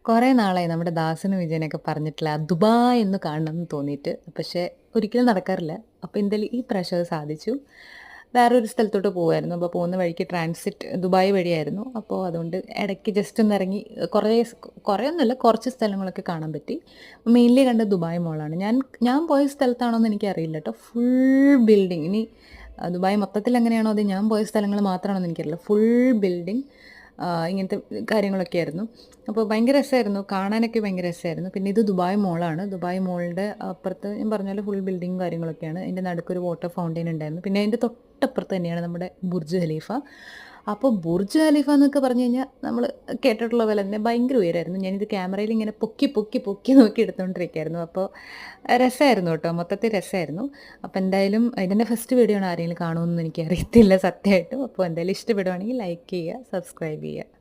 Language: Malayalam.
കുറേ നാളായി നമ്മുടെ ദാസനും വിജയനൊക്കെ പറഞ്ഞിട്ടില്ല ദുബായ് ഒന്ന് കാണണമെന്ന് തോന്നിയിട്ട്. പക്ഷേ ഒരിക്കലും നടക്കാറില്ല. അപ്പോൾ എന്തായാലും ഈ പ്രാവശ്യം അത് സാധിച്ചു. വേറൊരു സ്ഥലത്തോട്ട് പോവായിരുന്നു. അപ്പോൾ പോകുന്ന വഴിക്ക് ട്രാൻസിറ്റ് ദുബായ് വഴിയായിരുന്നു. അപ്പോൾ അതുകൊണ്ട് ഇടയ്ക്ക് ജസ്റ്റ് ഒന്ന് ഇറങ്ങി കുറേ ഒന്നുമില്ല, കുറച്ച് സ്ഥലങ്ങളൊക്കെ കാണാൻ പറ്റി. മെയിൻലി കണ്ടത് ദുബായ് മോളാണ്. ഞാൻ ഞാൻ പോയ സ്ഥലത്താണോന്ന് എനിക്കറിയില്ല കേട്ടോ. Full building. ഇനി ദുബായ് മൊത്തത്തിൽ എങ്ങനെയാണോ അത് ഞാൻ പോയ സ്ഥലങ്ങൾ മാത്രമാണോന്ന് എനിക്കറിയില്ല. ഫുൾ ബിൽഡിംഗ് ഇങ്ങനത്തെ കാര്യങ്ങളൊക്കെയായിരുന്നു. അപ്പോൾ ഭയങ്കര രസമായിരുന്നു. കാണാനൊക്കെ ഭയങ്കര രസമായിരുന്നു. പിന്നെ ഇത് ദുബായ് മോളാണ്. ദുബായ് മോളിൻ്റെ അപ്പുറത്ത് ഞാൻ പറഞ്ഞ പോലെ ഫുൾ ബിൽഡിങ്ങും കാര്യങ്ങളൊക്കെയാണ്. അതിൻ്റെ നടുക്കൊരു വാട്ടർ ഫൗണ്ടെയിൻ ഉണ്ടായിരുന്നു. പിന്നെ അതിൻ്റെ തൊട്ടപ്പുറത്ത് തന്നെയാണ് നമ്മുടെ ബുർജ് ഖലീഫ. അപ്പോൾ ബുർജ് ഖലീഫ എന്നൊക്കെ പറഞ്ഞു കഴിഞ്ഞാൽ നമ്മൾ കേട്ടിട്ടുള്ള പോലെ തന്നെ ഭയങ്കര ഉയരമായിരുന്നു. ഞാനിത് ക്യാമറയിൽ ഇങ്ങനെ പൊക്കി പൊക്കി പൊക്കി നോക്കി എടുത്തുകൊണ്ടിരിക്കുകയായിരുന്നു. അപ്പോൾ രസമായിരുന്നു കേട്ടോ, മൊത്തത്തിൽ രസമായിരുന്നു. അപ്പോൾ എന്തായാലും ഇതിൻ്റെ ഫസ്റ്റ് വീഡിയോ ആണ്, ആരെങ്കിലും കാണുമെന്ന് എനിക്ക് അറിയത്തില്ല സത്യമായിട്ടും. അപ്പോൾ എന്തായാലും ഇഷ്ടപ്പെടുവാണെങ്കിൽ ലൈക്ക് ചെയ്യുക, സബ്സ്ക്രൈബ് ചെയ്യുക.